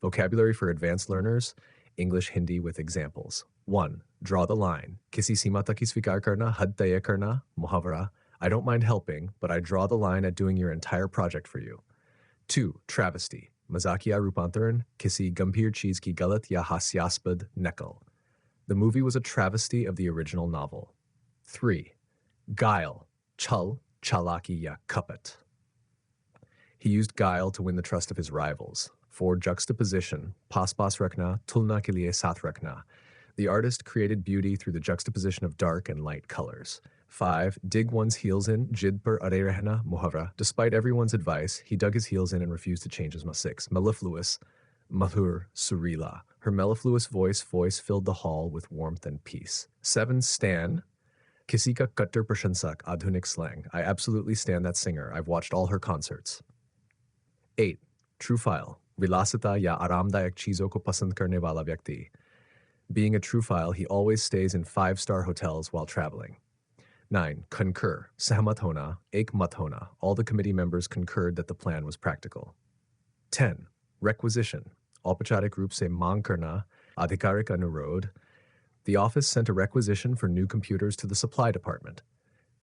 Vocabulary for advanced learners, English Hindi with examples. 1. Draw the line. Kisi सीमा तक ही स्वीकार करना, हद तय करना, मुहावरा. I don't mind helping, but I draw the line at doing your entire project for you. 2. Travesty. Mazakiya Rupantaran, Kisi Gambhir Cheez Ki Galat Ya Hasyaspad Nekal. The movie was a travesty of the original novel. 3. Guile. Chal, Chalaki Ya Kapat. He used guile to win the trust of his rivals. 4. Juxtaposition. Paspas Rakhna, Tulna ke liye Sath Rakhna. The artist created beauty through the juxtaposition of dark and light colors. 5. Dig one's heels in, jid per are rehna, muhavra. Despite everyone's advice, he dug his heels in and refused to change his ma. 6. Mellifluous, madhur, surila. Her mellifluous voice filled the hall with warmth and peace. 7. Stan. Kisi ka kattar prashansak, adhunik slang. I absolutely stand that singer. I've watched all her concerts. 8. True file. Vilasita ya aramdayak cheezo ko pasand karne wala vyakti. Being a true-file, he always stays in 5-star hotels while traveling. 9. Concur. Sahmat hona, ek mat hona. All the committee members concurred that the plan was practical. 10. Requisition. Aupacharik roop se mang karna, adhikarik anurod. The office sent a requisition for new computers to the supply department.